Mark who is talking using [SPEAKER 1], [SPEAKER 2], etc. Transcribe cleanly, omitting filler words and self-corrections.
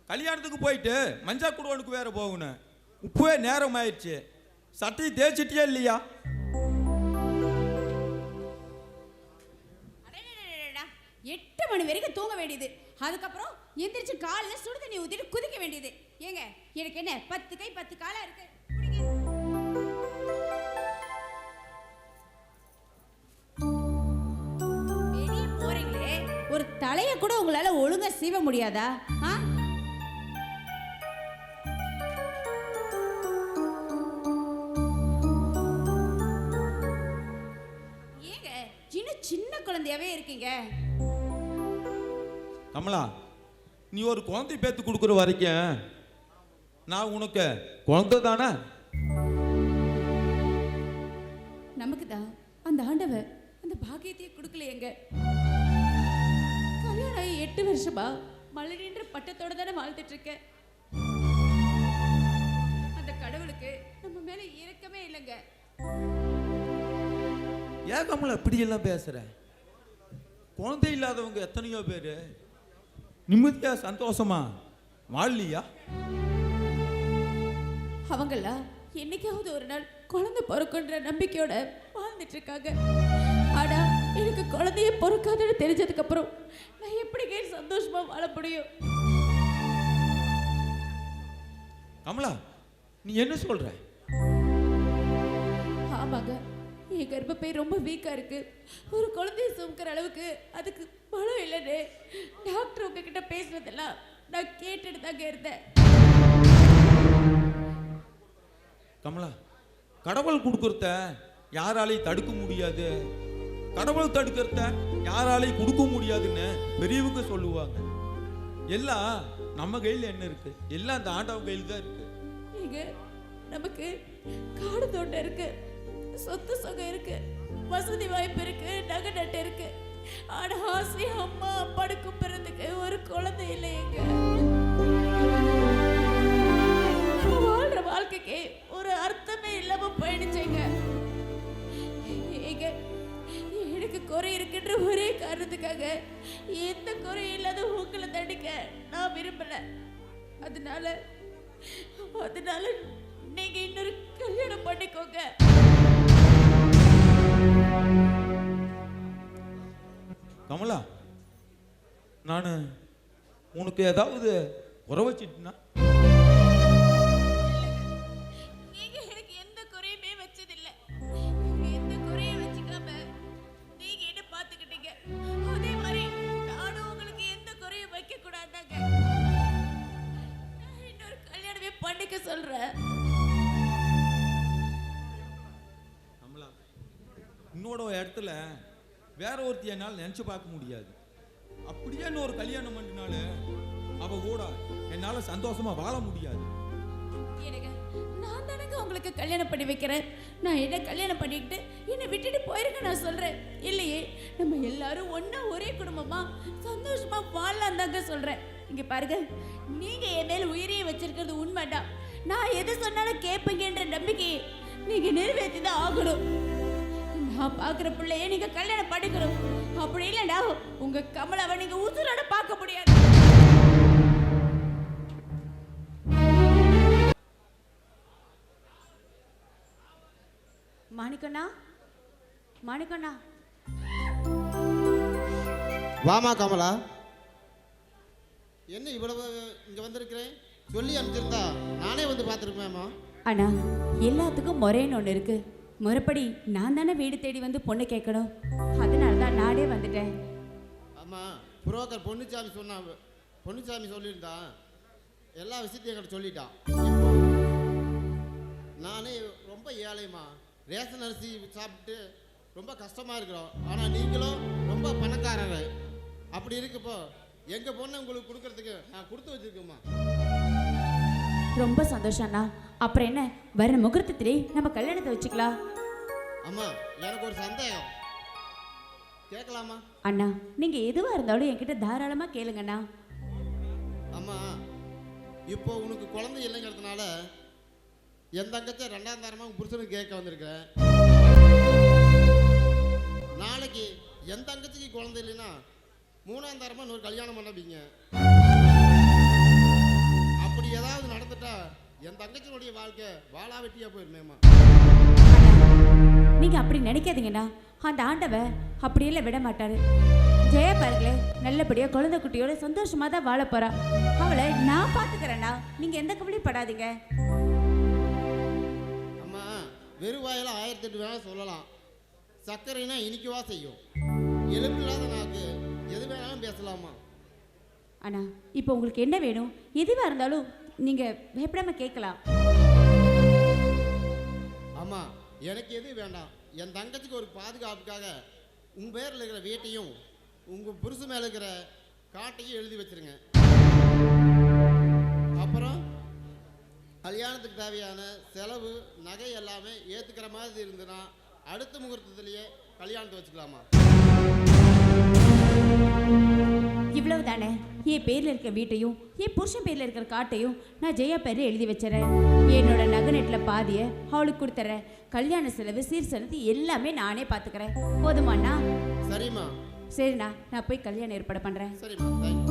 [SPEAKER 1] கல்யாணத்துக்கு போயிட்டு மஞ்சா குடுவனுக்கு வேற போகணும். இப்பவே நேரம் ஆயிடுச்சு. சட்டையை தேய்ச்சிட்டியா இல்லையா?
[SPEAKER 2] 8 மணி வரைக்கும் தூங்க வேண்டியது. அதுக்கப்புறம் எந்திரிச்சு காலில் சுடு தண்ணி ஊற்றிட்டு குதிக்க வேண்டியது. ஏங்க எனக்கு என்ன 10 கை 10 காலா இருக்கு. வெளியே போறீங்களே, ஒரு தலைய கூட உங்களால ஒழுங்கா சீவ முடியாதா? ஏங்க இன்னும் சின்ன குழந்தையாவே இருக்கீங்க.
[SPEAKER 1] கமலா, நீ ஒரு குழந்தை பேத்து கொடுக்குற வரைக்கும் நான் உனக்கு குழந்தை தானே.
[SPEAKER 2] நமக்கு தான் அந்த ஆண்டவர் அந்த பாக்கியத்தையே கொடுக்கலையேங்க. கல்யாணம் ஆகி 8 வருஷமா மலரின்ற பட்டத்தோட தானே வாழ்ந்துட்டு இருக்கேன். அந்த கடவுளுக்கு நம்ம மேல இரக்கமே இல்லைங்க.
[SPEAKER 1] ஏன் கமலா இப்படி எல்லாம் பேசுற? குழந்தை இல்லாதவங்க எத்தனையோ பேரு நிம்மதியா சந்தோஷமா வாழலையா?
[SPEAKER 2] அவங்கெல்லாம் என்னைக்காவது ஒரு நாள் குழந்தை பிறக்குன்ற நம்பிக்கையோட வாழ்ந்துட்டு இருக்காங்க. ஆனா எனக்கு குழந்தைய பிறக்காதுன்னு தெரிஞ்சதுக்கு அப்புறம் நான் எப்படி சந்தோஷமா வாழ முடியும்?
[SPEAKER 1] கமலா, நீ என்ன சொல்ற?
[SPEAKER 2] ஆமாங்க, என் கர்ப்பப்பை ரொம்ப வீக்கா இருக்கு. ஒரு குழந்தைய சுமக்கிற அளவுக்கு அதுக்கு பலம் இல்லைன்னு டாக்டர் உங்ககிட்ட பேசுனதெல்லாம் நான் கேட்டுட்டு தாங்க இருந்தேன்.
[SPEAKER 1] கமலா, கடவுள் கொடுக்கறத யாராலையும் தடுக்க முடியாது, கடவுள் தடுக்கிறத யாராலையும் கொடுக்க முடியாதுன்னு பெரியவங்க சொல்லுவாங்க. எல்லாம் நம்ம கையில் என்ன இருக்கு? எல்லாம் அந்த ஆண்டவன் கையில் தான் இருக்கு.
[SPEAKER 2] இங்க நமக்கு காடு தோட்டம் இருக்கு, சொத்து சுகம் இருக்கு, வசதி வாய்ப்பு இருக்கு, நகை நட்டு இருக்கு. ஆனா ஆசை அம்மா அப்பாடு கும்பிடுறதுக்கு ஒரு குழந்தை இல்லைங்க. வாழ்ற வாழ்க்கைக்கு ஒரு அர்த்தமே இல்லாம போயிடுச்சேங்க. எனக்கு குறை இருக்குன்ற ஒரே காரணத்துக்காக எந்த குறையும் இல்லாத உங்களை தண்டிக்க நான் விரும்பல. அதனால நீங்க இன்னொரு கல்யாணம் பண்ணிக்கோங்க.
[SPEAKER 1] கமலா, நான் உனக்கு ஏதாவது குறை வச்சிட்டுனா?
[SPEAKER 2] நீங்க எனக்கு எந்த குறையுமே வச்சதில்லை. எந்த குறையும் வச்சுக்காம நீங்க என்ன பார்த்துக்கிட்டீங்க. அதே மாதிரி நானும் உங்களுக்கு எந்த குறையும் வைக்க கூடாதாங்க. இன்னொரு கல்யாணமே பண்ணிக்க சொல்றேன்.
[SPEAKER 1] கமலா, இன்னோட இடத்துல வேற ஒருத்தி என்னால் நினைச்சு பார்க்க முடியாது. அப்படியே ஒரு கல்யாணம் பண்ணினால அவ கூட என்னால சந்தோஷமா வாழ முடியாது.
[SPEAKER 2] நான் தானங்க உங்களுக்கு கல்யாணம் பண்ணி வைக்கிறேன். நான் என்ன கல்யாணம் பண்ணிக்கிட்டு என்னை விட்டுட்டு போயிருங்க நான் சொல்றேன். இல்லையே, நம்ம எல்லாரும் ஒண்ணா ஒரே குடும்பமா சந்தோஷமா வாழலாம் தாங்க சொல்றேன். இங்க பாருங்க, நீங்க என் மேல் உயிரையே வச்சிருக்கிறது உண்மைதான். நான் எது சொன்னாலும் கேட்பீங்கன்ற நம்பிக்கையை நீங்க நிறைவேற்றி தான் ஆகணும். நான் பார்க்குற பிள்ளைய நீங்க கல்யாணம் பண்ணிக்கணும். அப்படி இல்லைடா உங்க கமலாவை நீங்க உசுரோட பார்க்க முடியாது. மாணிக்கண்ணா, மாணிக்கண்ணா,
[SPEAKER 3] வாமா கமலா. என்ன இவ்வளவு இங்க வந்திருக்கிறேன்? சொல்லி அனுப்பிச்சிருந்தா நானே வந்து பார்த்துருப்பேம்மா.
[SPEAKER 2] அண்ணா, எல்லாத்துக்கும் முறைன்னு ஒன்று இருக்கு. முறைப்படி நான் தானே வீடு தேடி வந்து பொண்ணு கேட்கணும். அதனால தான் நானே வந்துட்டேன்.
[SPEAKER 3] ஆமாம், புரோக்கர் பொன்னுச்சாமி சொல்லியிருந்தான். எல்லா விஷயத்தையும் என்கிட்ட சொல்லிட்டான். நானே ரொம்ப ஏழைமா, ரேஷன் அரிசி சாப்பிட்டு ரொம்ப கஷ்டமாக இருக்கிறோம். ஆனால் நீங்களும் ரொம்ப பணக்காரங்க. அப்படி இருக்கப்போ எங்கள் பொண்ணை உங்களுக்கு கொடுக்கறதுக்கு நான் கொடுத்து வச்சுருக்கேம்மா.
[SPEAKER 2] ரொம்ப சந்தோஷம் அண்ணா. அப்புறம் என்ன, வர முகூர்த்தத்திலே நம்ம கல்யாணத்தை வச்சுக்கலாம்.
[SPEAKER 3] அம்மா, எனக்கு ஒரு சந்தேகம் கேட்கலாமா?
[SPEAKER 2] அண்ணா, நீங்க எதுவா இருந்தாலும் என்கிட்ட தாராளமா கேளுங்கண்ணா.
[SPEAKER 3] அம்மா, இப்போ உனக்கு குழந்தை இல்லைங்கிறதுனால என் தங்கச்ச 2ஆம் தரமாக உங்கள் புருஷனுக்கு கேட்க வந்திருக்கேன். நாளைக்கு என் தங்கச்சிக்கு குழந்தை இல்லைன்னா 3ஆம் தரமாக இன்னொரு கல்யாணம் பண்ணப்பீங்க. தங்கச்சியினுடைய வாழ்க்கை வாழா வெட்டியா போயிருமேம்மா.
[SPEAKER 2] நீங்க அப்படி நினைக்காதீங்கண்ணா. அந்த ஆண்டவன் அப்படியெல்லாம் விட மாட்டாரு. ஜெயா பாருங்களேன், நல்லபடியா குழந்தை குட்டியோட சந்தோஷமா தான் வாழ போறா. அவளை நான் பாத்துக்கிறேன்னா, நீங்க எந்த கவலையும் படாதீங்க.
[SPEAKER 3] அம்மா வெறுவாயில 1008 வேணா சொல்லலாம். சர்க்கரைனா இனிக்கவா செய்யும். எலும்பில்லாத நாக்கு எது வேணாலும் பேசலாமா.
[SPEAKER 2] அண்ணா, இப்போ உங்களுக்கு என்ன வேணும்? எதுவா இருந்தாலும் நீங்க பயப்படாம கேட்கலாம்.
[SPEAKER 3] ஆமா, எனக்கு எது வேண்டாம். என் தங்கச்சிக்கு ஒரு பாதுகாப்புக்காக உங்க பேர்ல இருக்கிற வீட்டையும் உங்க புருஷன் மேல இருக்கிற காட்டையும் எழுதி வச்சிருங்க. அப்புறம் கல்யாணத்துக்கு தேவையான செலவு நகை எல்லாமே ஏத்துக்கிற மாதிரி இருந்ததுன்னா அடுத்த முகூர்த்தத்திலேயே கல்யாணத்தை வச்சுக்கலாமா.
[SPEAKER 2] இவ்வளவு தானே. என் பேர்ல இருக்க வீட்டையும் என் புருஷன் பேர்ல இருக்கிற காட்டையும் நான் ஜெயா பேர்ல எழுதி வச்சுறேன். என்னோட நகை நெட்ல பாதிய அவளுக்கு கொடுத்துறேன். கல்யாண செலவு சீர் செலவு எல்லாமே நானே பாத்துக்கிறேன். போதுமாண்ணா?
[SPEAKER 3] சரிம்மா.
[SPEAKER 2] சரிண்ணா, நான் போய் கல்யாணம் ஏற்பாடு பண்றேன்.
[SPEAKER 3] சரிம்மா, தேங்க்யூ.